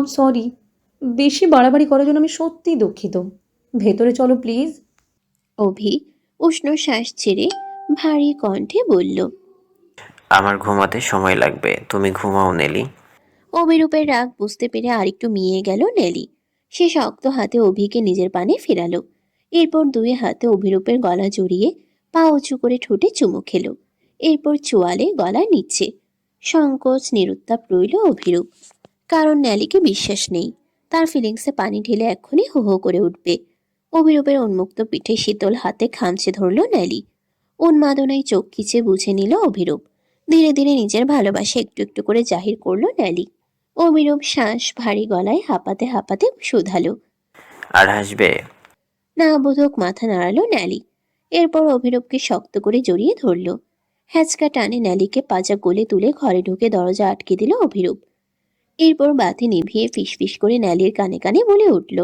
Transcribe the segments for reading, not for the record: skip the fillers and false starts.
Sorry, বেশি বাড়াবাড়ি করার জন্য আমি সত্যিই দুঃখিত। ভেতরে চলো প্লিজ। অভি উষ্ণ শ্বাস ছেড়ে ভারী কণ্ঠে বলল। আমার ঘুমাতে সময় লাগবে, তুমি ঘুমাও নেলি। অভিরূপের রাগ বুঝতে পেরে আরেকটু মিয়ে গেল নেলি। সে শক্ত হাতে অভিকে নিজের পানে ফেরালো। এরপর দুই হাতে অভিরূপের গলা জড়িয়ে পা উঁচু করে ঠোঁটে চুমু খেলো। এরপর চোয়ালে গলার নিচ্ছে। সংকোচ নিরুত্তাপ রইল অভিরূপ। কারণ নেলিকে বিশ্বাস নেই, তার ফিলিংসে পানি ঢেলে এক্ষুনি হো হো করে উঠবে। অভিরূপের উন্মুক্ত পিঠে শীতল হাতে খামচে ধরল নেলি। উন্মাদনায় চোখ খিচে বুঝে নিল অভিরূপ। ধীরে ধীরে নিজের ভালোবাসা একটু একটু করে জাহির করলো নেলি। অভিরূপ শ্বাস ভারী গলায় হাঁপাতে হাঁপাতে শুধালো। আর হাসবে? না বোধক মাথা নাড়ালো নেলি। এরপর অভিরূপকে শক্ত করে জড়িয়ে ধরল। হ্যাচকা টানে নেলিকে পাজা গলে তুলে ঘরে ঢুকে দরজা আটকে দিল অভিরূপ। এরপর বাতি নিভিয়ে ফিসফিস করে নেলির কানে কানে বলে উঠল।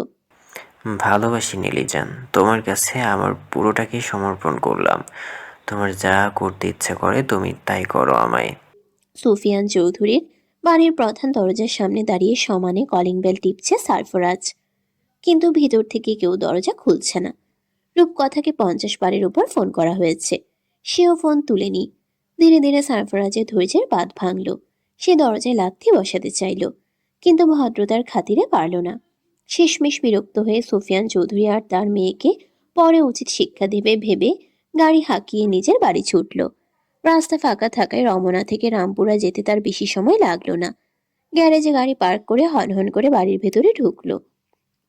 ভালোবাসি নীলিজান, তোমার কাছে আমার পুরোটাকে সমর্পণ করলাম। তোমার যা করতে ইচ্ছে করে তুমি তাই করো আমায়। সুফিয়ান চৌধুরীর বাড়ির প্রধান দরজার সামনে দাঁড়িয়ে সমানে কলিং বেল টিপছে সারফরাজ। কিন্তু ভিতর থেকে কেউ দরজা খুলছে না। রূপকথাকে 50 বারের উপর ফোন করা হয়েছে, সেও ফোন তুলেনি। ধীরে ধীরে সারফরাজের ধৈর্যের বাঁধ ভাঙল। সে দরজায় লাথি বসাতে চাইল, কিন্তু ভদ্রতার খাতিরে পারল না। শেষমেশ বিরক্ত হয়ে সুফিয়ান চৌধুরী আর তার মেয়েকে পরে উচিত শিক্ষা দেবে ভেবে গাড়ি হাঁকিয়ে নিজের বাড়ি ছুটল। রাস্তা ফাঁকা থাকায় রমনা থেকে রামপুরা যেতে তার বেশি সময় লাগলো না। গ্যারেজে গাড়ি পার্ক করে হনহন করে বাড়ির ভেতরে ঢুকলো।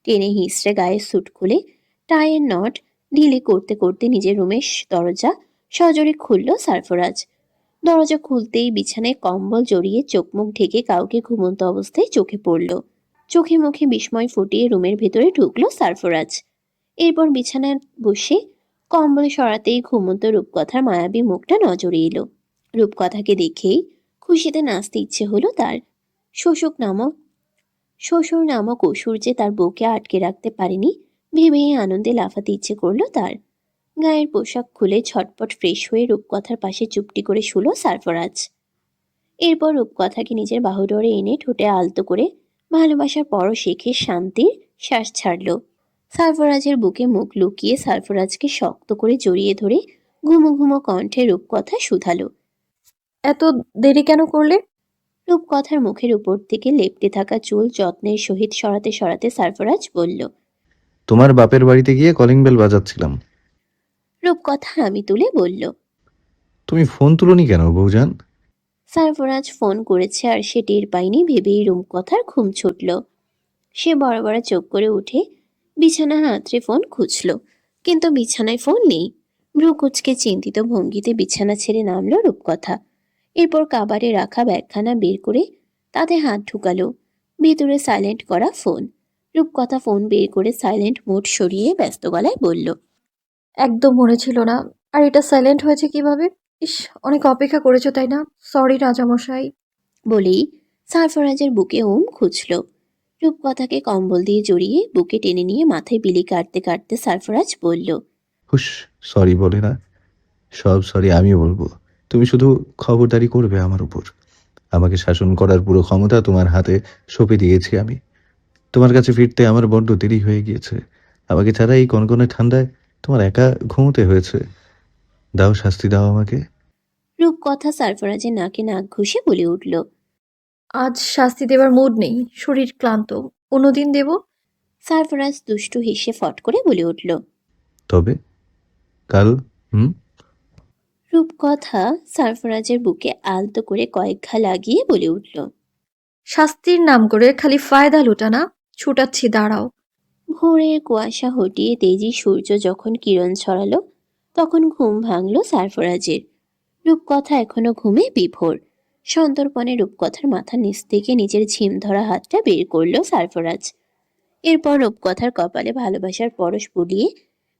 টেনে হিঁচড়ে গায়ের স্যুট খুলে টাইয়ের নট ঢিলে করতে করতে নিজের রুমের দরজা সজোরে খুলল সারফরাজ। দরজা খুলতেই বিছানায় কম্বল জড়িয়ে চোখ মুখ ঢেকে কাউকে ঘুমন্ত অবস্থায় চোখে পড়ল। চোখে মুখে বিস্ময় ফুটিয়ে রুমের ভেতরে ঢুকলো সারফরাজ। এরপর বিছানায় বসে কম্বল সরাতেই ঘুমন্ত রূপকথার মায়াবী মুখটা নজরে এলো। রূপকথাকে দেখেই খুশিতে নাচতে ইচ্ছে হলো তার। শোষক নামক শ্বশুর নামক অসুর যে তার বউকে আটকে রাখতে পারেনি ভেবেই আনন্দে লাফাতে ইচ্ছে করলো তার। গায়ের পোশাক খুলে ছটপট ফ্রেশ হয়ে রূপকথার পাশে চুপটি করে শুলো সারফরাজ। এরপর রূপকথাকে নিজের বাহুডোরে এনে ঠোঁটে আলতো করে ভালোবাসার পরও শেখে শান্তির শ্বাস ছাড়ল। সারফরাজের বুকে মুখ লুকিয়ে সারফরাজকে শক্ত করে জড়িয়ে ধরে ঘুমো ঘুমো কণ্ঠে রূপকথা শুধালো। এত দেরি কেন করলে? রূপকথার মুখের উপর থেকে লেপ্টে থাকা চুল যত্নের সহিত সরাতে সরাতে সারফরাজ বলল। তোমার বাপের বাড়িতে গিয়ে কলিং বেল বাজাচ্ছিলাম। রূপকথা আমি তুলে বলল। তুমি ফোন তুলোনি কেন বউজান? সারফরাজ ফোন করেছে আর সে টের পায়নি ভেবেই রূপকথার ঘুম ছুটল। সে বড় বড় চোখ করে উঠে বিছানা হাতড়ে ফোন খুঁজল, কিন্তু বিছানায় ফোন নেই। ভ্রু কুচকে চিন্তিত ভঙ্গিতে বিছানা ছেড়ে নামলো রূপকথা। এরপর কাবারে রাখা ব্যাগখানা বের করে তাতে হাত ঢুকালো। ভেতরে সাইলেন্ট করা ফোন। রূপকথা ফোন বের করে সাইলেন্ট মোড সরিয়ে ব্যস্ত গলায় বলল। একদম মনে ছিল না। আর এটা সাইলেন্ট হয়েছে কিভাবে? ইস, অনেক অপেক্ষা করেছো তাই না? সরি রাজামশাই। বলেই সারফরাজের বুকে খুঁজল। রূপকথাকে কম্বল দিয়ে জড়িয়ে বুকে টেনে নিয়ে মাথায় বিলি কাটতে কাটতে সারফরাজ বলল। হুস, সরি বলে না। সব সরি আমি বলবো। তুমি শুধু খবরদারি করবে আমার উপর। আমাকে শাসন করার পুরো ক্ষমতা তোমার হাতে সঁপে দিয়েছি আমি। তোমার কাছে ফিরতে আমার বড্ড দেরি হয়ে গিয়েছে। আমাকে ছাড়া এই কনকনে ঠান্ডায় তোমার একা ঘুমোতে হয়েছে। দাও, শাস্তি দাও আমাকে। রূপকথা সারফরাজের নাকে নাক ঘষে বলে উঠল। আজ শাস্তি দেবার মুড নেই, শরীর ক্লান্ত। অন্যদিন দেব। সারফরাজ দুষ্টু হেসে ফট করে বলে উঠল। তবে কাল? রূপকথা সারফরাজের বুকে আলতো করে কয়েক ঘা লাগিয়ে বলে উঠল। শাস্তির নাম করে খালি ফায়দা লুটানা। ছুটাচ্ছি, দাঁড়াও। ভোরের কুয়াশা হটিয়ে তেজি সূর্য যখন কিরণ ছড়ালো তখন ঘুম ভাঙল সারফরাজের। রূপকথা এখনো ঘুমে বিভোর। সন্তর্পণে রূপকথার মাথার নিচ থেকে নিজের ঝিম ধরা হাতটা বের করলো সারফরাজ। এরপর রূপকথার কপালে ভালোবাসার পরশ বুলিয়ে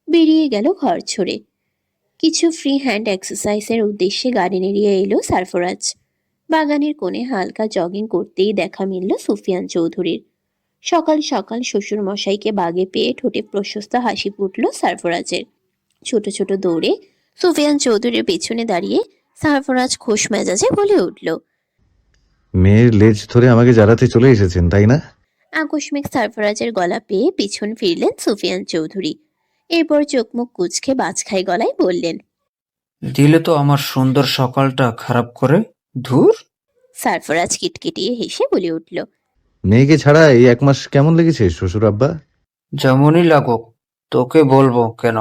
বেরিয়ে গেল ঘর ছেড়ে। কিছু ফ্রি হ্যান্ড এক্সারসাইজের উদ্দেশ্যে গার্ডেন এরিয়া এলো সারফরাজ। বাগানের কোণে হালকা জগিং করতেই দেখা মিলল সুফিয়ান চৌধুরীর। সকাল সকাল শ্বশুর মশাইকে বাগে পেয়ে ঠোঁটে প্রশস্ত হাসি ফুটল সারফরাজের। ছোট ছোট দৌড়ে সুফিয়ান চৌধুরীর পেছনে দাঁড়িয়ে সারফরাজ খোশ মেজাজে বলে উঠল। মেয়ের লেজ ধরে আমাকে জ্বালাতে চলে এসেছেন তাই না? আকস্মিক সারফরাজের গলা পেয়ে পিছন ফিরলেন সুফিয়ান চৌধুরী। এরপর চোখ মুখ কুঁচকে বাজখাই গলায় বললেন, দিলে তো আমার সুন্দর সকালটা খারাপ করে। ধুর। সারফরাজ কিটকিটিয়ে হেসে বলে উঠল, মেয়েকে ছাড়া এই 1 মাস কেমন লেগেছে শ্বশুর আব্বা? যেমনই লাগুক, তোকে বলবো কেন?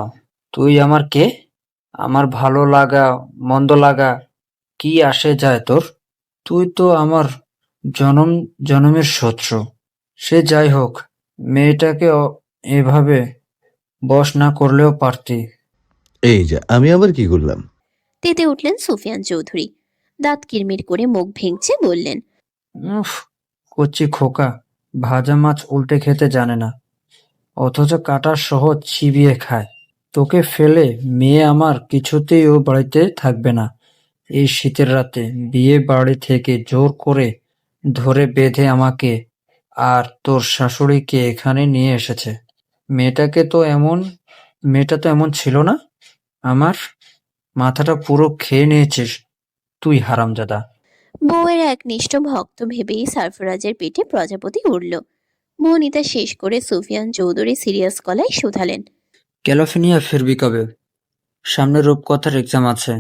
তুই আমার কে? আমার ভালো লাগা মন্দ লাগা কি আসে যায় তোর? তুই তো আমার জনম জনমের শত্রু। সে যাই হোক, মেয়েটাকে এভাবে বশ না করলেও পারতি। এই যে আমি আবার কি করলাম? তেতে উঠলেন সুফিয়ান চৌধুরী। দাঁত কিরমির করে মুখ ভেঙচে বললেন, উফ, কচি খোকা, ভাজা মাছ উল্টে খেতে জানে না, অথচ কাটা সহ চিবিয়ে খায়। তোকে ফেলে মেয়ে আমার কিছুতেই ও বাড়িতে থাকবে না। এই শীতের রাতে বিয়ে বাড়ি থেকে জোর করে ধরে বেঁধে আমাকে আর তোর শাশুড়িকে এখানে নিয়ে এসেছে। মেয়েটা তো এমন ছিল না। আমার মাথাটা পুরো খেয়ে নিয়েছিস তুই, হারামজাদা। বউয়ের একনিষ্ঠ ভক্ত ভেবেই সারফরাজের পেটে প্রজাপতি উড়ল। মোহনিতা শেষ করে সুফিয়ান চৌধুরী সিরিয়াস গলায় শুধালেন, ক্যালিফোর্নিয়া ফিরবি কবে? সামনে রূপকথার এক্সাম আছে।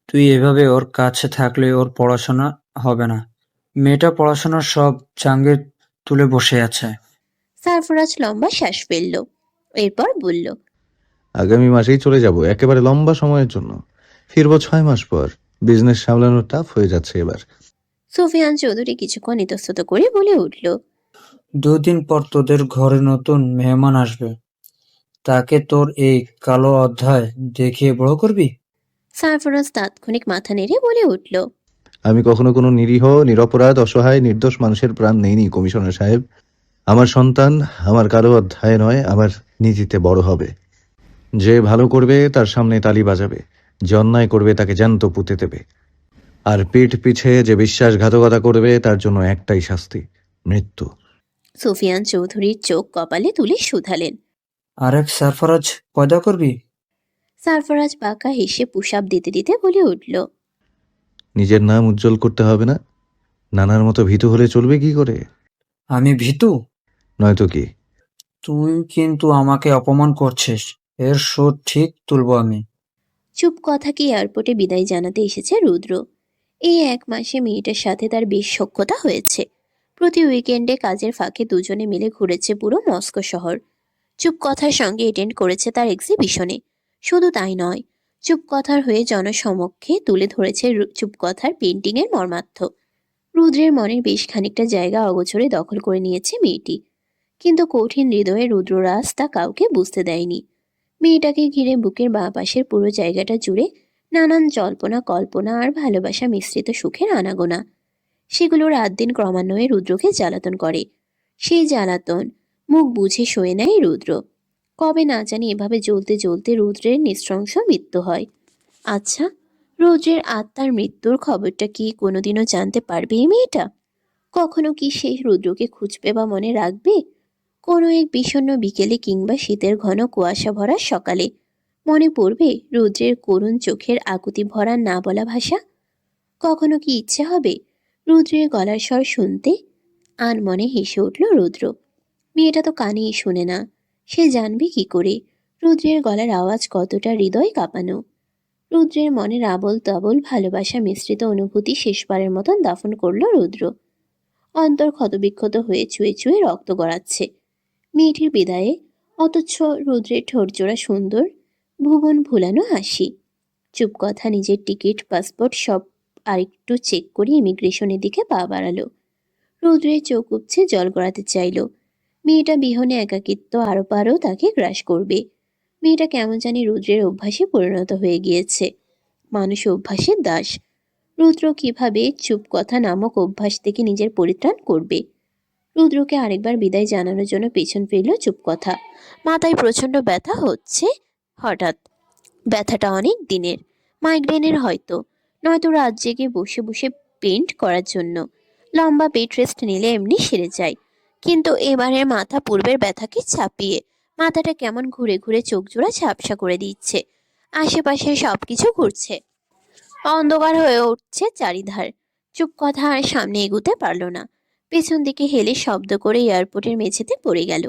তুই এভাবে ওর কাছে থাকলে ওর পড়াশোনা হবে না। মেয়েটা পড়াশোনার সব চাঙ্গে তুলে বসে আছে। সারফরাজ লম্বা শ্বাস ফেলল। এরপর বলল, আগামী মাসেই চলে যাব, একেবারে লম্বা সময়ের জন্য। ফিরবো 6 মাস পর। বিজনেস সামলানো টাফ হয়ে যাচ্ছে এবার। সুফিয়ান চৌধুরী কিছুক্ষণ ইতস্তত করে বলে উঠল, 2 দিন পর তোদের ঘরে নতুন মেহমান আসবে। তাকে তোর এই কালো অধ্যায় দেখিয়ে বড় করবি। সারফরাজ তাৎক্ষণিক মাথা নেড়ে বলে উঠল, আমি কখনো কোনো নিরীহ, নিরপরাধ, অসহায়, নির্দোষ মানুষের প্রাণ নেইনি কমিশনার সাহেব। আমার সন্তান আমার কারো অধ্যায় নয়, আমার নীতিতে বড় হবে। যে ভালো করবে তার সামনে তালি বাজাবে, যে অন্যায় করবে তাকে জ্যান্ত পুঁতে দেবে। আর পিঠ পিছে যে বিশ্বাসঘাতকতা করবে তার জন্য একটাই শাস্তি, মৃত্যু। সুফিয়ান চৌধুরীর চোখ কপালে তুলে শুধালেন। আরেক সারফরাজ পয়দা করবি? সারফরাজ বাঁকা হেসে পুশআপ দিতে দিতে বলে উঠল, নিজের নাম উজ্জ্বল করতে হবে না? নানার মতো ভীতু হলে চলবে কি করে? আমি ভীতু? নয়তো কি? তুই কিন্তু আমাকে অপমান করছিস। এর শোধ ঠিক তুলবো আমি। চুপ কথাকে এয়ারপোর্টে বিদায় জানাতে এসেছে রুদ্র। এই 1 মাসে মেয়েটার সাথে তার বেশ সখ্যতা হয়েছে। প্রতি উইকেন্ডে কাজের ফাঁকে দুজনে মিলে ঘুরেছে পুরো মস্কো শহর। চুপ কথার সঙ্গে অ্যাটেন্ড করেছে তার এক্সিবিশনে। শুধু তাই নয়, চুপ কথার হয়ে জনসমক্ষে তুলে ধরেছে চুপ কথার পেন্টিংয়ের মর্মার্থ। রুদ্রের মনের বেশ খানিকটা জায়গা অগোচরে দখল করে নিয়েছে মেয়েটি। কিন্তু কঠিন হৃদয়ে রুদ্ররাজ তা কাউকে বুঝতে দেয়নি। মেয়েটাকে ঘিরে বুকের বাঁ পাশের পুরো জায়গাটা জুড়ে নানান জল্পনা কল্পনা আর ভালোবাসা মিশ্রিত সুখের আনাগোনা। সেগুলো রাত দিন ক্রমান্বয়ে রুদ্রকে জ্বালাতন করে। সেই জ্বালাতন মুখ বুঝে সয়ে নেয় রুদ্র। কবে না জানি এভাবে জ্বলতে জ্বলতে রুদ্রের নৃশংস মৃত্যু হয়। আচ্ছা, রুদ্রের আত্মার মৃত্যুর খবরটা কি কোনোদিনও জানতে পারবে এই মেয়েটা? কখনো কি সে রুদ্রকে খুঁজবে বা মনে রাখবে? কোনো এক বিষণ্ণ বিকেলে কিংবা শীতের ঘন কুয়াশা ভরা সকালে মনে পড়বে রুদ্রের করুণ চোখের আকুতি ভরা না বলা ভাষা? কখনো কি ইচ্ছে হবে রুদ্রের গলার স্বর শুনতে? আনমনে হেসে উঠল রুদ্র। মেয়েটা তো কানেই শুনে না, সে জানবে কি করে রুদ্রের গলার আওয়াজ কতটা হৃদয় কাঁপানো। রুদ্রের মনের আবল তাবল ভালোবাসা মিশ্রিত অনুভূতি শেষবারের মতন দাফন করল রুদ্র। অন্তর ক্ষতবিক্ষত হয়ে চুয়ে চুয়ে রক্ত গড়াচ্ছে মেয়েটির বিদায়ে, অথচ রুদ্রের ঠোঁটজোড়া সুন্দর ভুবন ভুলানো হাসি। চুপ কথা নিজের টিকিট পাসপোর্ট সব আরেকটু চেক করে ইমিগ্রেশনের দিকে পা বাড়ালো। রুদ্রের চোখ উপছে জল গড়াতে চাইল। মেয়েটা বিহনে একাকিত্ব আরো পারো তাকে গ্রাস করবে। মেয়েটা কেমন জানি রুদ্রের অভ্যাসে পরিণত হয়ে গিয়েছে, মানুষ অভ্যাসের দাস। রুদ্র কিভাবে চুপ কথা নামক অভ্যাস থেকে নিজের পরিত্রাণ করবে? রুদ্রকে আরেকবার বিদায় জানানোর জন্য পেছন ফিরল চুপ কথা। মাথায় প্রচন্ড ব্যথা হচ্ছে হঠাৎ। ব্যথাটা অনেক দিনের, মাইগ্রেনের হয়তো, নয়তো রাত জেগে বসে বসে পেন্ট করার জন্য। লম্বা বেড রেস্ট নিলে এমনি সেরে যায়, কিন্তু এবারে মাথা পূর্বের ব্যথাকে ছাপিয়ে মাথাটা কেমন ঘুরে ঘুরে চোখ জোড়া ঝাপসা করে দিচ্ছে। আশেপাশে সবকিছু ঘুরছে, অন্ধকার হয়ে উঠছে চারিধার। চুপ কথা আর সামনে এগুতে পারল না। পেছন দিকে হেলে শব্দ করে এয়ারপোর্টের মেঝেতে পড়ে গেল।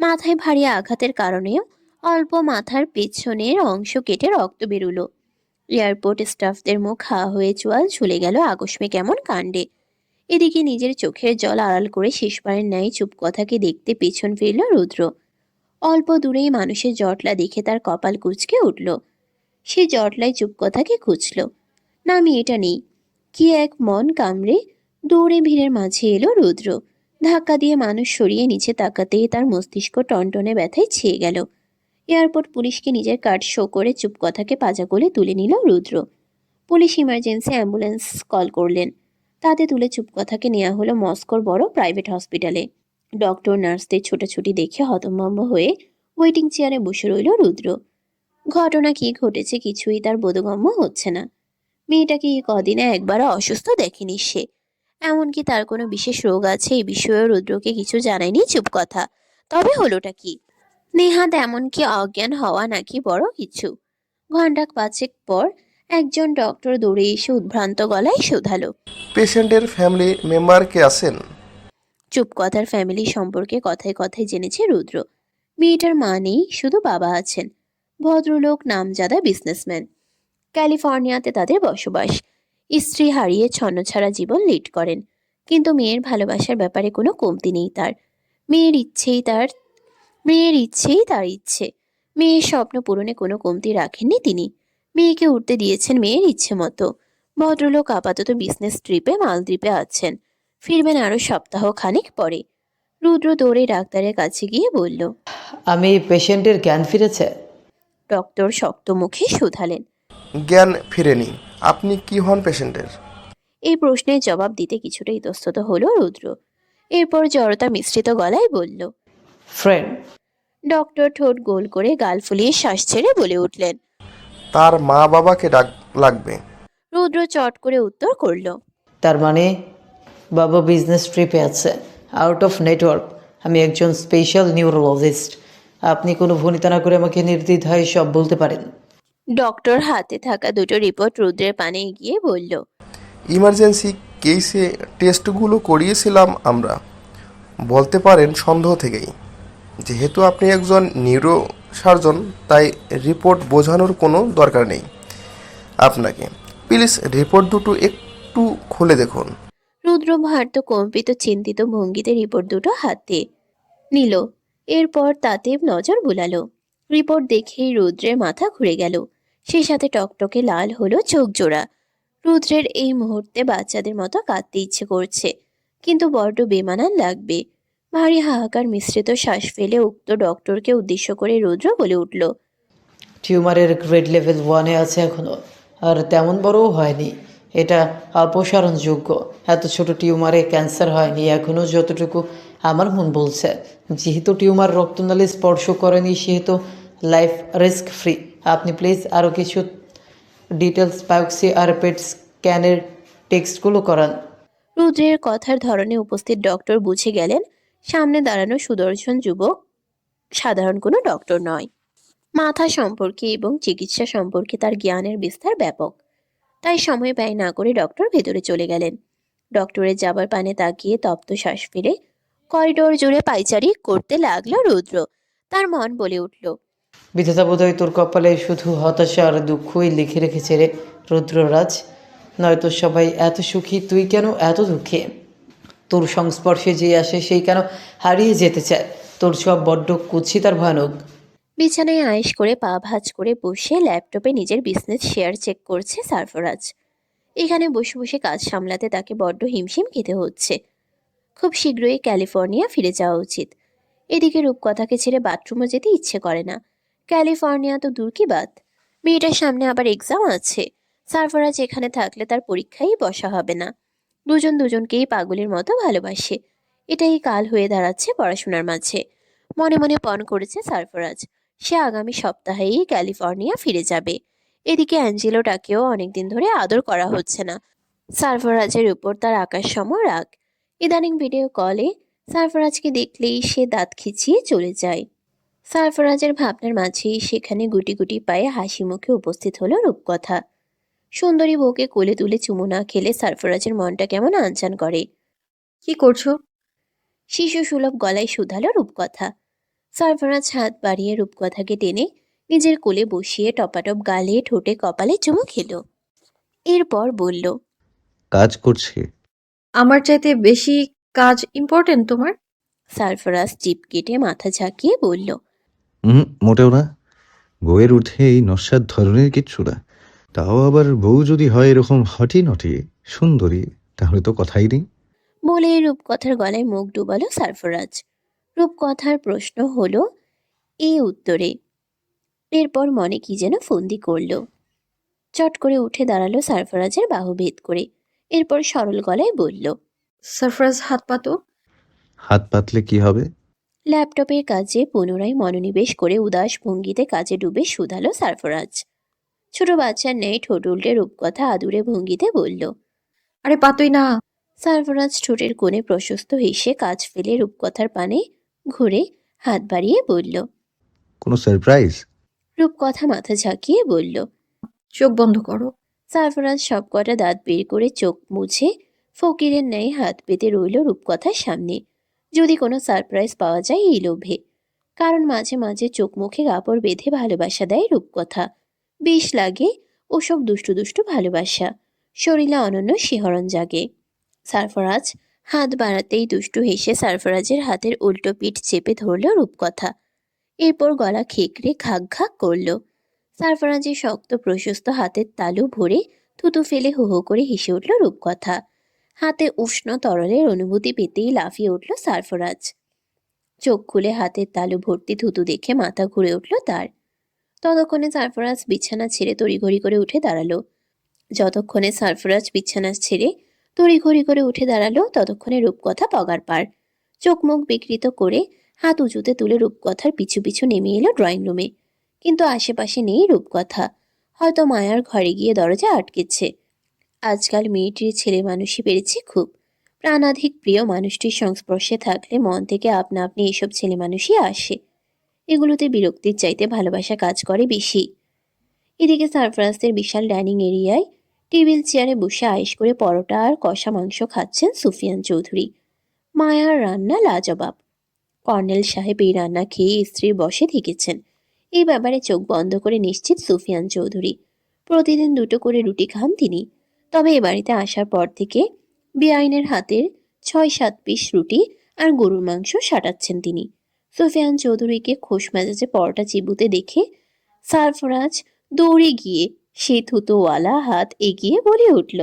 মাথায় ভারী আঘাতের কারণেও অল্প মাথার পেছনের অংশ কেটে রক্ত বেরুলো। এয়ারপোর্ট স্টাফদের মুখ হা হয়ে চোয়াল ঝুলে গেল আকস্মিক এমন কাণ্ডে। এদিকে নিজের চোখের জল আড়াল করে শেষবারের ন্যায় চুপ কথাকে দেখতে পেছন ফিরল রুদ্র। অল্প দূরেই মানুষের জটলা দেখে তার কপাল কুঁচকে উঠল। সে জটলায় চুপ কথাকে খুঁজল, না মেয়েটা নেই। কি এক মন কামড়ে দৌড়ে ভিড়ের মাঝে এলো রুদ্র। ধাক্কা দিয়ে মানুষ সরিয়ে নিচে তাকাতেই তার মস্তিষ্ক টনটনে ব্যথায় ছেয়ে গেল। এয়ারপোর্ট পুলিশকে নিজের কার্ড শো করে চুপ কথাকে পাজা কোলে তুলে নিল রুদ্র। পুলিশ ইমার্জেন্সি অ্যাম্বুলেন্স কল করলেন। তাতে তুলে চুপ কথাকে নেওয়া হলো মস্কোর বড় প্রাইভেট হসপিটালে। ডক্টর নার্সদের ছোটাছুটি দেখে হতভম্ব হয়ে ওয়েটিং চেয়ারে বসে রইল রুদ্র। ঘটনা কি ঘটেছে কিছুই তার বোধগম্য হচ্ছে না। মেয়েটাকে এই কদিনে একবারও অসুস্থ দেখেনি সে। এমনকি তার কোনো বিশেষ রোগ আছে এই বিষয়েও রুদ্রকে কিছু জানায়নি চুপ কথা। তবে হলোটা কি? নেহাত এমনকি অজ্ঞান হওয়া নাকি বড় কিছু। ঘণ্টা পাঁচেক পর একজন ডক্টর দৌড়ে এসে উদ্ভ্রান্ত গলায় শোধালো, পেশেন্টের ফ্যামিলি মেম্বার কে আছেন? চুপ কথার ফ্যামিলি সম্পর্কে কথায় কথায় জেনেছে রুদ্র। মেয়েটার মা নেই, শুধু বাবা আছেন। ভদ্রলোক, নামজাদা বিজনেসম্যান। ক্যালিফোর্নিয়াতে তাদের বসবাস। স্ত্রী হারিয়ে ছন্নছাড়া জীবন লিড করেন। কিন্তু মেয়ের ভালোবাসার ব্যাপারে কোনো কমতি নেই তার। মেয়ের ইচ্ছেই তার মেয়ের ইচ্ছেই তার ইচ্ছে। মেয়ের স্বপ্ন পূরণে কোনো কমতি রাখেননি তিনি। মেয়েকে উঠতে দিয়েছেন মেয়ের ইচ্ছে মতো। ভদ্রলোক আপাতত বিজনেস ট্রিপে মালদ্বীপে আছেন। ফিরবেন আরো সপ্তাহ খানিক পরে। রুদ্র দৌড়ে ডাক্তারের কাছে গিয়ে বলল, আমি পেশেন্টের জ্ঞান ফিরেছে। ডক্টর শক্ত মুখে শুধালেন। জ্ঞান ফিরেনি। আপনি কি হন পেশেন্টের? এই প্রশ্নের জবাব দিতে কিছুটা ইতস্তত হলো রুদ্র। এরপর জড়তা মিশ্রিত গলায় বলল, ফ্রেন্ড। ডক্টর ঠোঁট গোল করে গাল ফুলিয়ে শ্বাস ছেড়ে বলে উঠলেন। তার মা বাবাকে লাগবে। রুদ্র চট করে উত্তর করল, তার মানে বাবা বিজনেস ট্রিপে আছে, আউট অফ নেটওয়ার্ক। আমি একজন স্পেশাল নিউরোলজিস্ট। আপনি কোনো ভনিতা না করে আমাকে নির্দ্বিধায় সব বলতে পারেন। ডক্টর হাতে থাকা দুটো রিপোর্ট রুদ্রের পানে এগিয়ে বলল, ইমার্জেন্সি কেসে টেস্টগুলো করিয়েছিলাম আমরা। বলতে পারেন সন্দেহ থেকেই। যেহেতু আপনি একজন নিউরো সার্জন, তাই রিপোর্ট বোঝানোর কোনো দরকার নেই আপনাকে। প্লিজ রিপোর্ট দুটো একটু খুলে দেখুন। রুদ্র ভার্ত কম্পিত চিন্তিত ভঙ্গিতে রিপোর্ট দুটো হাতে নিল। এরপর তাতে নজর বুলালো। রিপোর্ট দেখেই রুদ্রের মাথা ঘুরে গেল। সেই সাথে টকটকে লাল হলো চোখ জোড়া। রুদ্রের এই মুহূর্তে বাচ্চাদের মতো কাঁদতে ইচ্ছে করছে, কিন্তু বড্ড বেমানান লাগবে। ভারী হাহাকার মিশ্রিত শ্বাস ফেলে উক্ত ডক্টরকে উদ্দেশ্য করে রুদ্র বলে উঠল, টিউমারের গ্রেড লেভেল 1-এ আছে এখনও, আর তেমন বড়ও হয়নি। এটা অপসারণযোগ্য। এত ছোট টিউমারে ক্যান্সার হয়নি এখনও, যতটুকু আমার মন বলছে। যেহেতু টিউমার রক্তনালী স্পর্শ করেনি, সেহেতু লাইফ রিস্ক ফ্রি। আপনি প্লিজ আরও কিছু ডিটেলস বায়োপসি আর পেট স্ক্যানের টেক্সটগুলো করান। রুদ্রের কথার ধরনে উপস্থিত ডক্টর বুঝে গেলেন সামনে দাঁড়ানো সুদর্শন যুবক সাধারণ কোনো ডক্টর নয়। মাথা সম্পর্কে এবং চিকিৎসা সম্পর্কে তার জ্ঞানের বিস্তার ব্যাপক। তাই সময় ব্যয় না করে ডক্টর ভেতরে চলে গেলেন। ডক্টরের যাবার পানে তাকিয়ে তপ্ত শ্বাস ফেলে করিডোর জুড়ে পাইচারি করতে লাগলো রুদ্র। তার মন বলে উঠল, বিধাতা বোধহয় তোর কপালে শুধু হতাশা আর দুঃখই লিখে রেখেছে রে রুদ্ররাজ। নয়তো সবাই এত সুখী, তুই কেন এত দুঃখী? তোর সংস্পর্শে যে আসে সেই কেন হারিয়ে যেতে চায়? তোর সব বড্ড কুৎসিত আর ভয়ানক। বিছানায় আয়েশ করে পা ভাঁজ করে বসে ল্যাপটপে নিজের বিজনেস শেয়ার চেক করছে সারফরাজ। এখানে বসে বসে কাজ সামলাতে তাকে বড্ড হিমশিম খেতে হচ্ছে। খুব শীঘ্রই ক্যালিফোর্নিয়া ফিরে যাওয়া উচিত। এদিকে রূপকথাকে ছেড়ে বাথরুমও যেতে ইচ্ছে করে না। ক্যালিফোর্নিয়া তো দূর কি বাত, মেয়েটার সামনে আবার এক্সাম আছে। সারফরাজ এখানে থাকলে তার পরীক্ষাই বসা হবে না। দুজন দুজনকেই পাগলের মতো ভালোবাসে। এটাই কাল হয়ে দাঁড়াচ্ছে পড়াশোনার মাঝে। মনে মনে পণ করেছে সারফরাজ, সে আগামী সপ্তাহেই ক্যালিফোর্নিয়া ফিরে যাবে। এদিকে অ্যাঞ্জেলোটাকেও অনেকদিন ধরে আদর করা হচ্ছে না। সারফরাজের উপর তার আকাশসম রাগ। ইদানিং ভিডিও কলে সারফরাজকে দেখলেই সে দাঁত খিচিয়ে চলে যায়। সারফরাজের ভাবনার মাঝেই সেখানে গুটি গুটি পায়ে হাসি মুখে উপস্থিত হলো রূপকথা। সুন্দরী বউকে কোলে তুলে চুমু না খেলে সারফরাজের মনটা কেমন আনচান করে। কি করছো? শিশু সুলভ গলায় শুধালো রূপকথা। সারফরাজ হাত বাড়িয়ে রূপকথাকে টেনে নিজের কোলে বসিয়ে টপাটপ গালে ঠোঁটে কপালে চুমু খেলো। এরপর বলল, কাজ করছি। আমার চাইতে বেশি কাজ ইম্পর্টেন্ট তোমার? সারফরাজ জিভ কেটে মাথা ঝাঁকিয়ে বলল, মোটেও না। বউয়ের উঠে এই নস্যাৎ ধরনের কিচ্ছু না। তাও আবার বউ যদি হয় এরকম হটি নটি সুন্দরী, তাহলে তো কথাই নেই। বলে রূপকথার গলায় মুখ ডুবালো সারফরাজ। রূপকথার প্রশ্ন হলো এই উত্তরে। এরপর মনে কি যেন ফন্দি করলো। চট করে উঠে দাঁড়ালো সারফরাজের বাহু ভেদ করে। এরপর সরল গলায় বলল, সারফরাজ হাত পাতো। হাত পাতলে কি হবে? ল্যাপটপের কাজে পুনরায় মনোনিবেশ করে উদাস ভঙ্গিতে কাজে ডুবে শুধালো সারফরাজ। ছোট বাচ্চার ন্যায় ঠোঁট উল্টে রূপকথা আদুরে ভঙ্গিতে বলল। আরে পাতোই না। সারফরাজ ঠোঁটের কোণে প্রশস্ত হেসে কাজ ফেলে রূপকথার পানে ঘুরে হাত বাড়িয়ে বলল। কোনো সারপ্রাইজ? রূপকথা মাথা ঝাঁকিয়ে বলল। চোখ বন্ধ করো। সারফরাজ সবকটা দাঁত বের করে চোখ মুছে ফকিরের ন্যায় হাত পেতে রইল রূপকথার সামনে, যদি কোনো সারপ্রাইজ পাওয়া যায় এই লোভে। কারণ মাঝে মাঝে চোখ মুখে কাপড় বেঁধে ভালোবাসা দেয় রূপকথা। বেশ লাগে ওসব দুষ্টু দুষ্টু ভালোবাসা। শরীরে অনন্য শিহরণ জাগে। সারফরাজ হাত বাড়াতেই দুষ্টু হেসে সারফরাজের হাতের উল্টো পিঠ চেপে ধরল রূপকথা। এরপর গলা খেকড়ে খাক খাক করল। সারফরাজের শক্ত প্রশস্ত হাতের তালু ভরে থুতু ফেলে হো হো করে হেসে উঠল রূপকথা। হাতে উষ্ণ তরলের অনুভূতি পেতেই লাফিয়ে উঠল সারফরাজ। চোখ খুলে হাতের তালু ভর্তি থুতু দেখে মাথা ঘুরে উঠল তার। ততক্ষণে সারফরাজ বিছানা ছেড়ে তড়িঘড়ি করে উঠে দাঁড়ালো। ততক্ষণে রূপকথা পগার পার। চোখ মুখ বিকৃত করে হাত উঁচুতে তুলে রূপকথার পিছু পিছু নেমে এলো ড্রয়িং রুমে। কিন্তু আশেপাশে নেই রূপকথা। হয়তো মায়ার ঘরে গিয়ে দরজা আটকেছে। আজকাল মেয়েটির ছেলে মানুষই বেড়েছে খুব। প্রাণাধিক প্রিয় মানুষটির সংস্পর্শে থাকলে মন থেকে আপনা আপনি এসব ছেলে মানুষই আসে। এগুলোতে বিরক্তির চাইতে ভালোবাসা কাজ করে বেশি। এদিকে সারফরাজদের বিশাল ডাইনিং এরিয়ায় টেবিল চেয়ারে বসে আয়েশ করে পরোটা আর কষা মাংস খাচ্ছেন সুফিয়ান চৌধুরী। মায়ার রান্না লাজবাব। কর্নেল সাহেব এই রান্না খেয়ে স্ত্রীর বশে থেকেছেন। এই ব্যাপারে চোখ বন্ধ করে নিশ্চিত সুফিয়ান চৌধুরী। প্রতিদিন দুটো করে রুটি খান তিনি। তবে এ বাড়িতে আসার পর থেকে বেআইনের হাতের ৬-৭ পিস রুটি আর গরুর মাংস সাটাচ্ছেন তিনি। সুফিয়ান চৌধুরীকে খোশ মেজাজে পরোটা চিবুতে দেখে সারফরাজ দৌড়ে গিয়ে সেই থুতোওয়ালা হাত এগিয়ে বলে উঠল,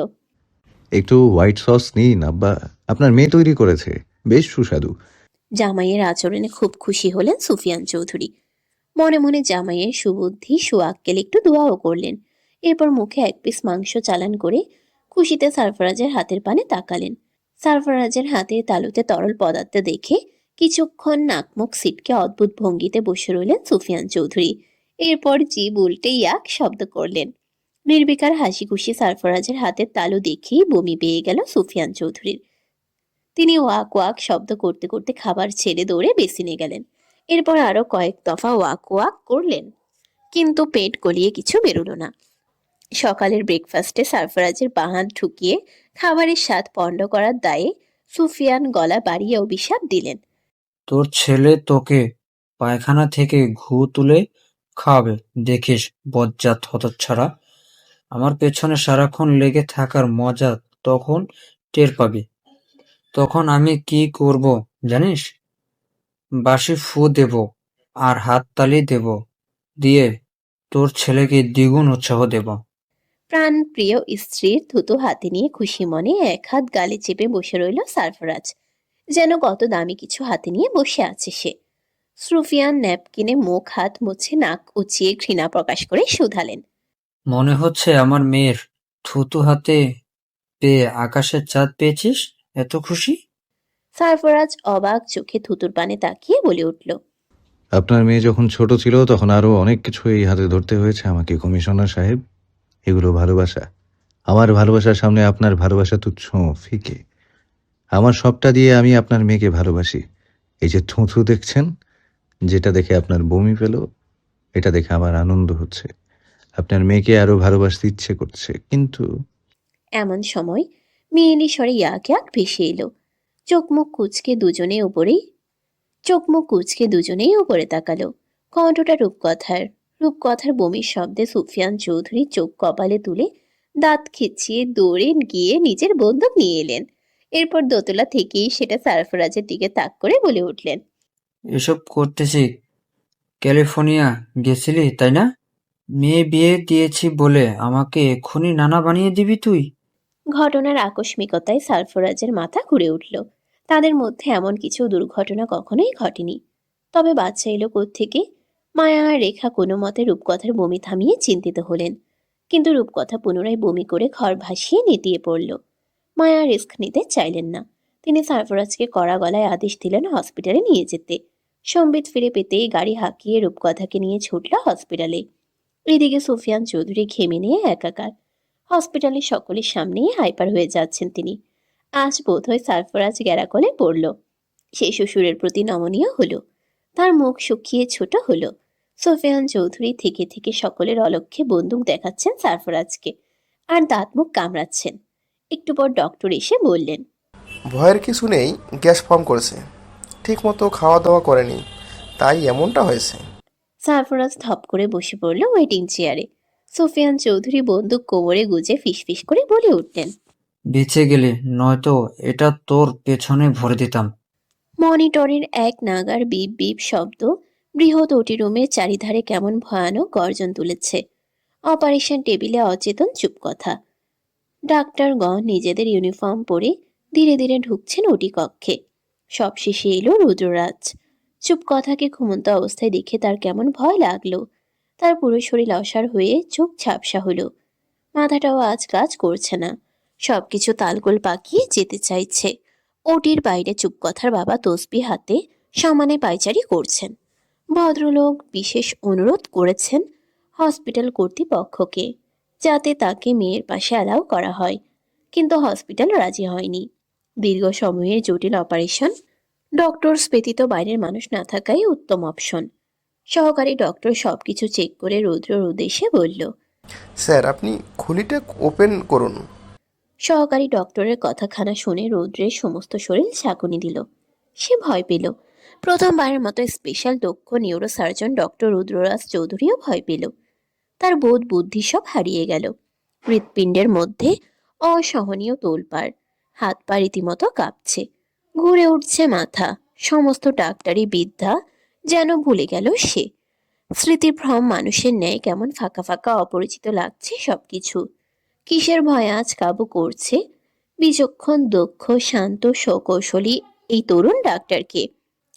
একটু হোয়াইট সস নিন আব্বা, আপনার মেয়ে তৈরি করেছে, বেশ সুস্বাদু। জামাইয়ের আচরণে খুব খুশি হলেন সুফিয়ান চৌধুরী। মনে মনে জামাইয়ের সুবুদ্ধি সুআক্কেল একটু দোয়াও করলেন। এরপর মুখে 1 পিস মাংস চালান করে খুশিতে সারফরাজের হাতের পানে তাকালেন। সারফরাজের হাতের তালুতে তরল পদার্থ দেখে কিছুক্ষণ নাকমুখ সিটকে অদ্ভুত ভঙ্গিতে বসে রইলেন সুফিয়ান চৌধুরী। এরপর জিভ উল্টে ইয়াক শব্দ করলেন। নির্বিকার হাসি খুশি সারফরাজের হাতের তালু দেখেই বমি পেয়ে গেল সুফিয়ান চৌধুরীর। তিনি ওয়াক ওয়াক শব্দ করতে করতে খাবার ছেড়ে দৌড়ে বেসিনে গেলেন। এরপর আরো কয়েক দফা ওয়াক ওয়াক করলেন, কিন্তু পেট গলিয়ে কিছু বেরোলো না। সকালের ব্রেকফাস্টে সারফরাজের বাহাত ঢুকিয়ে খাবারের স্বাদ পণ্ড করার দায়ে সুফিয়ান গলা বাড়িয়ে অভিশাপ দিলেন। তোর ছেলে তোকে পায়খানা থেকে ঘু তুলে খাওয়াবে, দেখিস বজ্জাত হতচ্ছাড়া। আমার পেছনে সারাক্ষণ লেগে থাকার মজা তখন টের পাবি। তখন আমি কি করব জানিস? বাঁশি ফু দেব আর হাততালি দেব, দিয়ে তোর ছেলেকে দ্বিগুণ উৎসাহ দেব। প্রাণ প্রিয় স্ত্রীর থুতু হাতে নিয়ে খুশি মনে এক হাত গালে চেপে বসে রইল সারফরাজ, যেন কত দামি কিছু হাতে নিয়ে বসে আছে সে। সুফিয়ান ন্যাপকিনে মুখ হাত মুছে নাক উঁচিয়ে ঘৃণা প্রকাশ করে শুধালেন, মনে হচ্ছে আমার মেয়ের থুতু হাতে পেয়ে আকাশের চাঁদ পেয়েছিস, এত খুশি? সারফরাজ অবাক চোখে থুতুর পানে তাকিয়ে বলে উঠল, আপনার মেয়ে যখন ছোট ছিল তখন আরো অনেক কিছু এই হাতে ধরতে হয়েছে আমাকে কমিশনার সাহেব। এগুলো ভালোবাসা। আমার ভালোবাসার সামনে আপনার ভালোবাসা তুচ্ছ, ফিকে। আমার সবটা দিয়ে আমি আপনার মেয়েকে ভালোবাসি। এই যে থুথু দেখছেন, যেটা দেখে আপনার বমি পেল, এটা দেখে আমার আনন্দ হচ্ছে। আপনার মেয়েকে আরো ভালোবাসতে ইচ্ছে করছে, কিন্তু এমন সময় মেয়েলি স্বরে ইয়াক ইয়াক ভেসে এলো। চোখ মুখ কুঁচকে দুজনেই উপরে তাকালো। কণ্ঠটা রূপকথার বমির শব্দে সুফিয়ান চৌধুরী চোখ কপালে তুলে দাঁত খিচিয়ে দৌড়ে গিয়ে নিজের বন্দুক নিয়ে এলেন। এরপর দোতলা থেকেই সেটা সারফরাজের দিকে তাক করে বলে উঠলেন, এসব করতেছি ক্যালিফোর্নিয়া গেছিলি তাই না? মেয়ে বিয়ে দিয়েছি বলে আমাকে এক্ষুনি নানা বানিয়ে দিবি তুই? ঘটনার আকস্মিকতায় সারফরাজের মাথা ঘুরে উঠল। তাদের মধ্যে এমন কিছু দুর্ঘটনা কখনোই ঘটেনি। তবে বাচ্চা এলো কোত্থেকে? মায়া আর রেখা কোনো মতে রূপকথার বমি থামিয়ে চিন্তিত হলেন, কিন্তু রূপকথা পুনরায় বমি করে ঘর ভাসিয়ে নেতিয়ে পড়ল। মায়া রিস্ক নিতে চাইলেন না। তিনি সারফরাজকে কড়া গলায় আদেশ দিলেন হসপিটালে নিয়ে যেতে। সম্বিত ফিরে পেতেই গাড়ি হাঁকিয়ে রূপকথাকে নিয়ে ছুটল হসপিটালে। এদিকে সুফিয়ান চৌধুরী ঘেমে নিয়ে একাকার। হসপিটালে সকলের সামনেই হাইপার হয়ে যাচ্ছেন তিনি। আজ বোধহয় সারফরাজ গ্যারাকলে পড়ল। সে শ্বশুরের প্রতি নমনীয় হলো। তার মুখ শুকিয়ে ছোট হলো। সুফিয়ান চৌধুরী থেকে থেকে সকলের অলক্ষ্যে বন্দুক দেখাচ্ছেন সারফরাজকে, আর দাঁত মুখ কামড়াচ্ছেন। একটু পর ডক্টর এসে বললেন, ভয়ের কিছু নেই, গ্যাস ফর্ম করেছে, ঠিকমতো খাওয়া দাওয়া করেনি, তাই এমনটা হয়েছে। সারফরাজ ধপ করে বসে পড়ল ওয়েটিং চেয়ারে। সুফিয়ান চৌধুরী বন্দুক কোমরে গুজে ফিসফিস করে বলে উঠলেন, বেঁচে গেলে, নয়তো এটা তোর পেছনে ভরে দিতাম। মনিটরের এক নাগার বিপ বিপ শব্দ বৃহৎ ওটি রুমের চারিধারে কেমন ভয়ানক গর্জন তুলেছে। অপারেশন টেবিলে অচেতন চুপকথা। ডাক্তারগণ নিজেদের ইউনিফর্ম পরে ধীরে ধীরে ঢুকছেন ওটি কক্ষে। সবশেষে এলো রুদ্ররাজ। চুপকথাকে ঘুমন্ত অবস্থায় দেখে তার কেমন ভয় লাগলো। তার পুরো শরীর অসাড় হয়ে চোখ ঝাপসা হলো। মাথাটাও আজ কাজ করছে না। সবকিছু তালগোল পাকিয়ে যেতে চাইছে। ওটির বাইরে চুপকথার বাবা তসবি হাতে সমানে পায়চারি করছেন। ভদ্রলোক বিশেষ অনুরোধ করেছেন হসপিটাল কর্তৃপক্ষকে যাতে তাকে মেয়ের পাশে অ্যালাউ করা হয়, কিন্তু হসপিটাল রাজি হয়নি। দীর্ঘ সময়ের জটিল অপারেশন, ডক্টরস ব্যতীত বাইরের মানুষ না থাকাই উত্তম অপশন। সহকারী ডক্টর সবকিছু চেক করে রুদ্রর উদ্দেশ্যে বলল, স্যার, আপনি খুলিটা ওপেন করুন। সহকারী ডক্টরের কথাখানা শুনে রৌদ্রের সমস্ত শরীর ঝাঁকুনি দিল। সে ভয় পেল। প্রথমবারের মতো স্পেশাল দক্ষ নিউরোসার্জন ডক্টর রুদ্ররাজ চৌধুরীও ভয় পেল। তার বোধ বুদ্ধি সব হারিয়ে গেল। হৃৎপিণ্ডের মধ্যে অসহনীয় তোলপাড়, হাত পা রীতিমতো কাঁপছে, ঘুরে উঠছে মাথা। সমস্ত ডাক্তারি বিদ্যা যেন ভুলে গেল সে। স্মৃতিভ্রম মানুষের ন্যায় কেমন ফাঁকা ফাঁকা অপরিচিত লাগছে সবকিছু। কিসের ভয় আজ কাবু করছে বিচক্ষণ দক্ষ শান্ত সকৌশলী এই তরুণ ডাক্তারকে।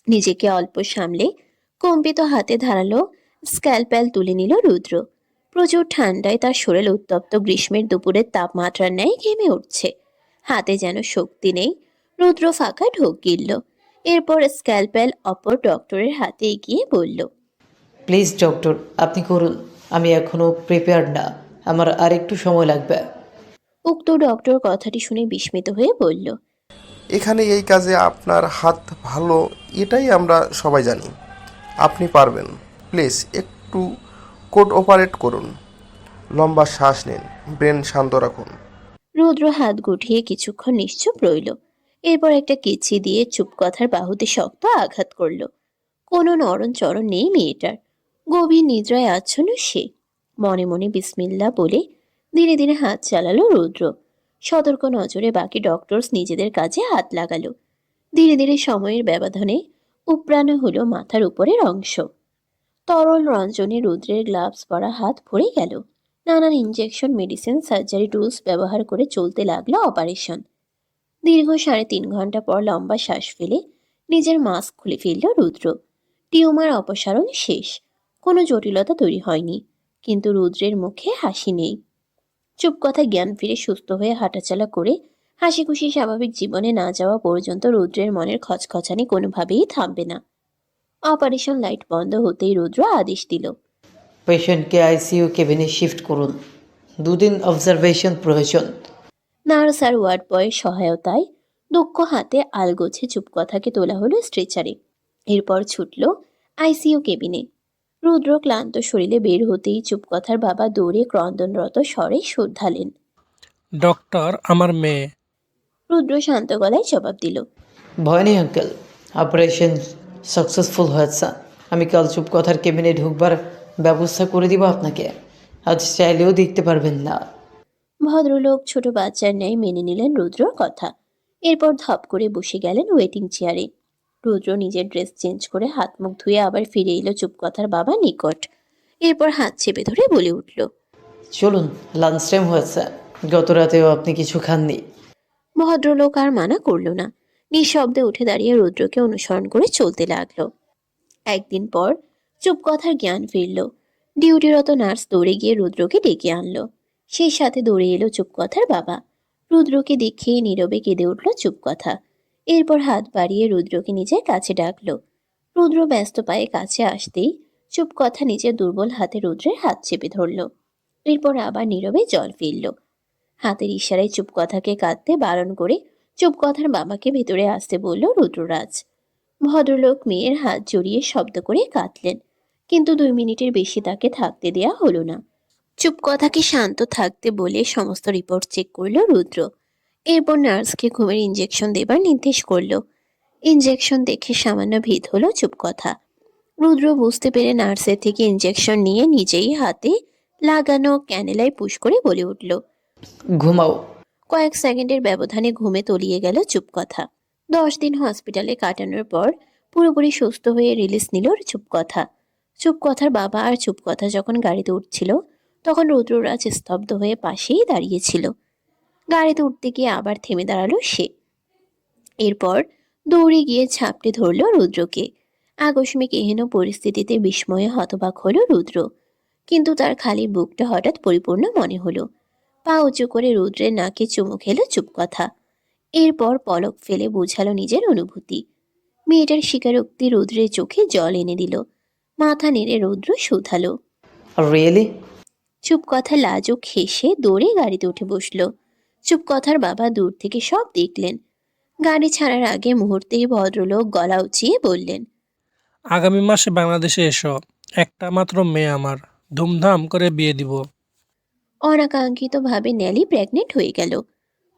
নিজেকে অল্প সামলে কম্পিত হাতে ধারালো স্ক্যালপেল তুলে নিল রুদ্র। প্রচুর ঠান্ডায় তার শরীর উত্তপ্ত গ্রীষ্মের দুপুরের তাপমাত্রার ন্যায় ঘেমে উঠছে। হাতে যেন শক্তি নেই। রুদ্র ফাঁকা ঢোক গিলল। এরপর স্ক্যালপেল অপর ডক্টরের হাতে এগিয়ে বলল, প্লিজ ডক্টর, আপনি করুন। আমি এখনও প্রিপেয়ার্ড না, আমার আরেকটু সময় লাগবে। উক্ত ডক্টর কথাটি শুনে বিস্মিত হয়ে বলল, এখানে এই কাজে আপনার হাত ভালো, এটাই আমরা সবাই জানি। আপনি পারবেন। প্লিজ একটু কোড অপারেট করুন। লম্বা শ্বাস নিন, ব্রেন শান্ত রাখুন। রুদ্র হাত গুটিয়ে কিছুক্ষণ নিশ্চুপ রইল। এরপর একটা কেচি দিয়ে চুপকথার বাহুতে শক্ত আঘাত করল। কোনো নরণ চরণ নেই মেয়েটার। গভীর নিদ্রায় আচ্ছন্ন সে। মনে মনে বিসমিল্লা বলে ধীরে ধীরে হাত চালালো রুদ্র। সতর্ক নজরে বাকি ডক্টরস নিজেদের কাজে হাত লাগালো। ধীরে ধীরে সময়ের ব্যবধানে উপড়ানো হলো মাথার উপরের অংশ। তরল রঞ্জনে রুদ্রের গ্লাভস পরা হাত ভরে গেল। নানান ইনজেকশন, মেডিসিন, সার্জারি টুলস ব্যবহার করে চলতে লাগলো অপারেশন। দীর্ঘ 3.5 ঘন্টা পর লম্বা শ্বাস ফেলে নিজের মাস্ক খুলে ফেলল রুদ্র। টিউমার অপসারণ শেষ। কোনো জটিলতা তৈরি হয়নি, কিন্তু রুদ্রের মুখে হাসি নেই। চুপকথা জ্ঞান ফিরে সুস্থ হয়ে হাঁটাচলা করে হাসি খুশি স্বাভাবিক জীবনে না যাওয়া পর্যন্ত রুদ্রের মনের খচখচানি কোনোভাবেই থামবে না। অপারেশন লাইট বন্ধ হতেই রুদ্র আদেশ দিল, পেশেন্টকে আইসিইউ কেবিনে শিফট করুন, 2 দিন অবজারভেশন প্রয়োজন। নার্স আর ওয়ার্ড বয়ের সহায়তায় দক্ষ হাতে আলগোছে চুপকথাকে তোলা হলো স্ট্রেচারে। এরপর ছুটল আইসিইউ কেবিনে। রুদ্র ক্লান্ত শরীরে বের হতেই চুপকথার বাবা দৌড়ে ক্রন্দনরত স্বরে শুধালেন, ডক্টর, আমার মেয়ে। রুদ্র শান্ত গলায় জবাব দিল, ভয় নেই আঙ্কেল, অপারেশন সাকসেসফুল হয়েছে। আমি কাল চুপ কথার কেবিনে ঢুকবার ব্যবস্থা করে দিব আপনাকে, আজ চাইলেও দেখতে পারবেন না। ভদ্রলোক ছোট বাচ্চার ন্যায় মেনে নিলেন রুদ্রর কথা। এরপর ধপ করে বসে গেলেন ওয়েটিং চেয়ারে। রুদ্র নিজের ড্রেস চেঞ্জ করে হাত মুখ ধুয়ে আবার ফিরে এলো চুপকথার বাবা নিকট। এরপর হাত চেপে ধরে বলে উঠল, চলুন, লাঞ্চ টাইম হয়েছে, গত রাতেও আপনি কিছু খাননি। ভদ্রলোক আর মানা করল না, নিঃশব্দে উঠে দাঁড়িয়ে রুদ্রকে অনুসরণ করে চলতে লাগলো। একদিন পর চুপকথার জ্ঞান ফিরল। ডিউটিরত নার্স দৌড়ে গিয়ে রুদ্রকে ডেকে আনলো। সেই সাথে দৌড়ে এলো চুপকথার বাবা। রুদ্রকে দেখেই নীরবে কেঁদে উঠল চুপকথা। এরপর হাত বাড়িয়ে রুদ্রকে নিজের কাছে ডাকলো। রুদ্র ব্যস্ত পায়ে কাছে আসতেই চুপকথা নিজের দুর্বল হাতে রুদ্রের হাত চেপে ধরল। এরপর আবার নীরবে জল ফিরল। হাতের ইশারায় চুপকথাকে কাঁদতে বারণ করে চুপকথার বাবাকে ভেতরে আসতে বলল রুদ্ররাজ। ভদ্রলোক মেয়ের হাত জড়িয়ে শব্দ করে কাঁদলেন, কিন্তু 2 মিনিটের বেশি তাকে থাকতে দেয়া হলো না। চুপকথাকে শান্ত থাকতে বলে সমস্ত রিপোর্ট চেক করলো রুদ্র। এরপর নার্সকে ঘুমের ইঞ্জেকশন দেবার নির্দেশ করলো। ইঞ্জেকশন দেখে সামান্য ভীত হলো চুপকথা। রুদ্র বুঝতে পেরে নার্সের থেকে ইঞ্জেকশন নিয়ে নিজেই হাতে লাগানো ক্যানেলায় পুশ করে বলে উঠল। ঘুমাও। কয়েক সেকেন্ডের ব্যবধানে ঘুমে তলিয়ে গেল চুপকথা। 10 দিন হসপিটালে কাটানোর পর পুরোপুরি সুস্থ হয়ে রিলিজ নিল চুপকথা। চুপকথার বাবা আর চুপকথা যখন গাড়িতে উঠছিল, তখন রুদ্ররাজ স্তব্ধ হয়ে পাশেই দাঁড়িয়েছিল। গাড়িতে উঠতে গিয়ে আবার থেমে দাঁড়ালো সে। এরপর দৌড়ে গিয়ে ঝাপটে ধরল রুদ্রকে। আকস্মিক এহেন পরিস্থিতিতে বিস্ময়ে হতবাক হলো রুদ্র, কিন্তু তার খালি বুকটা হঠাৎ পরিপূর্ণ মনে হলো। পা উঁচু করে রুদ্রের নাকে চুমু খেলো চুপকথা। এরপর পলক ফেলে বোঝালো নিজের অনুভূতি। মেয়েটার স্বীকারোক্তি রুদ্রের চোখে জল এনে দিল। মাথা নেড়ে রুদ্র শুধালো। রিয়েলি? চুপকথা লাজুক হেসে দৌড়ে গাড়িতে উঠে বসলো। চুপকথার বাবা দূর থেকে সব দেখলেন। গাড়ি ছাড়ার আগে মুহূর্তেই ভদ্রলোক গলা উঁচিয়ে বললেন, আগামী মাসে বাংলাদেশে এসো, একটা মাত্র মেয়ে আমার, ধুমধাম করে বিয়ে দিব। অনাকাঙ্ক্ষিতভাবে ন্যালি প্রেগনেন্ট হয়ে গেল।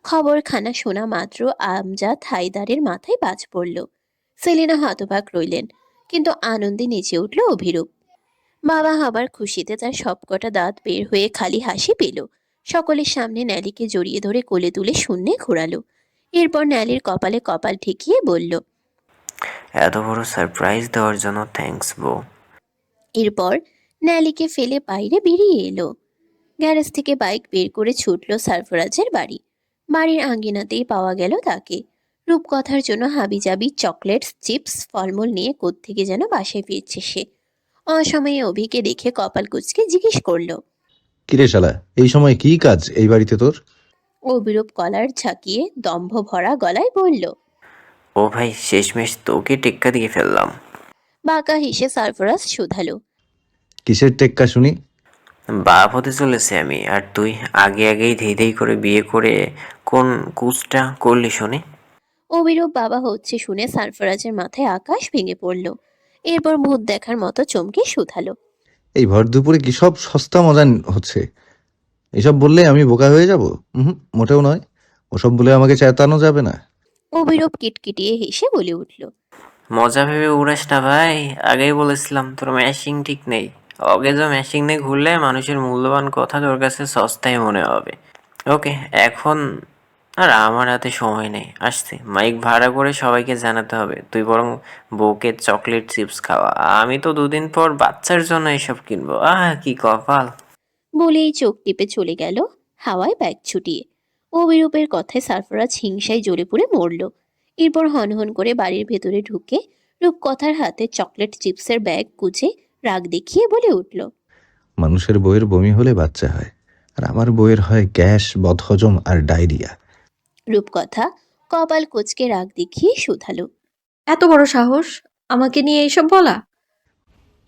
খবরখানা শোনা মাত্র আমজাদ হায়দারের মাথায় বাজ পড়ল। সেলিনা হতবাক রইলেন, কিন্তু আনন্দে নেচে উঠল অভিরূপ। বাবা হবার খুশিতে তার সবকটা দাঁত বের হয়ে খালি হাসি পেল। সকলের সামনে ন্যালিকে জড়িয়ে ধরে কোলে তুলে শূন্যে ঘোরালো। এরপর ন্যালির কপালে কপাল ঠেকিয়ে বলল, এত বড় সারপ্রাইজ দেওয়ার জন্য থ্যাঙ্কস বউ। এরপর ন্যালিকে ফেলে বাইরে বেরিয়ে এলো। গ্যারেজ থেকে বাইক বের করে ছুটল সারফরাজের বাড়ি। বাড়ির আঙ্গিনাতেই পাওয়া গেল তাকে। রূপকথার জন্য হাবিজাবি চকলেটস, চিপস, ফলমূল নিয়ে কোত্থেকে যেন বাসায় ফিরছে সে। অসময়ে অভিকে দেখে কপাল কুঁচকে জিজ্ঞেস করলো। কিরে শালা, এই সময় কি কাজ এই বাড়িতে তোর? অভিরূপ কলার ঝাঁকিয়ে দম্ভ ভরা গলায় বলল। ও ভাই, শেষমেশ তোকে টেক্কা দিয়ে ফেললাম। বাঁকা হেসে সারফরাজ শুধালো। কিসের টেক্কা শুনি? বাপ হতে চলেছে আমি, আর তুই আগেই ধেই ধেই করে বিয়ে করে কোন কুচটা করলি শুনি? অভিরূপ বাবা হচ্ছে শুনে সারফরাজের মাথায় আকাশ ভেঙে পড়ল। এরপর ভূত দেখার মতো চমকে শুধালো। এই ভর দুপুরে কি সব সস্তা মজা হচ্ছে? এসব বললে আমি বোকা হয়ে যাব? মোটেও নয়। ওসব বলে আমাকে চেতানো যাবে না। অভিরূপ কিটকিটিয়ে হেসে বলে উঠল। মজা ভেবে উড়াস না ভাই, আগেই বলেছিলাম তোর ম্যাশিং ঠিক নেই। অগেজ ম্যাশিং নিয়ে ঘুরলে মানুষের মূল্যবান কথা তোর কাছে সস্তায় মনে হবে। ওকে, এখন আর আমার হাতে সময় নেই, আসছি। মাইক ভাড়া করে সবাইকে জানাতে হবে, তুই বরং বউকে চকলেট চিপস খাওয়া। আমি তো 2 দিন পর বাচ্চার জন্য এসব কিনবো। কি কপাল! বলেই চোখ টিপে চলে গেল হাওয়ায় ব্যাগ ছুটিয়ে। অভিরূপের কথায় সারফরাজ হিংসায় জ্বলে পুড়ে মরল। এরপর হনহন করে বাড়ির ভেতরে ঢুকে রূপকথার হাতে চকলেট চিপসের ব্যাগ গুজে রাগ দেখিয়ে বলে উঠল। মানুষের বইয়ের বমি হলে বাচ্চা হয়, আর আমার বইয়ের হয় গ্যাস, বদহজম আর ডায়রিয়া। রূপকথা কপাল কোচকে রাগ দেখিয়ে শুধালো। এত বড় সাহস আমাকে নিয়ে এইসব বলা?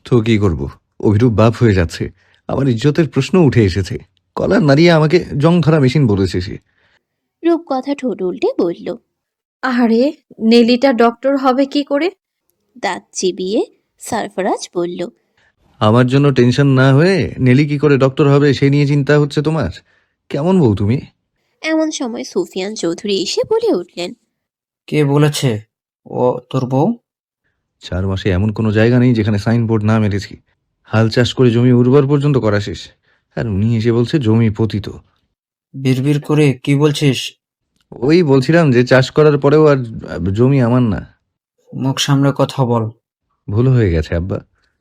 তো কি করব, অভিরূপ বাপ হয়ে যাচ্ছে, আমার ইজ্জতের প্রশ্ন উঠে এসেছে। কলার নাড়িয়ে আমাকে জং ধরা মেশিন বলেছে সে। রূপকথা ঠোঁট উল্টে বলল। আহারে, নেলিটা ডক্টর হবে কি করে? দাঁত চিবিয়ে সারফরাজ বলল। আমার জন্য টেনশন না হয়ে নেলি কি করে ডক্টর হবে সেই নিয়ে চিন্তা হচ্ছে তোমার? কেমন বউ তুমি? এমন সময় সুফিয়ান চৌধুরী এসে বলে উঠলেন। কে বলেছে ও তোর বউ? 4 মাসে এমন কোনো জায়গা নেই যেখানে সাইনবোর্ড না মেরেছি। হাল চাষ করে জমি উর্বর পর্যন্ত করা শেষ, আর উনি এসে বলছে জমি পতিত। বিড়বিড় করে কি বলছিস? ওই বলছিলাম যে চাষ করার পরেও আর জমি আমার না। মুখ সামলে কথা বল। ভুল হয়ে গেছে আব্বা।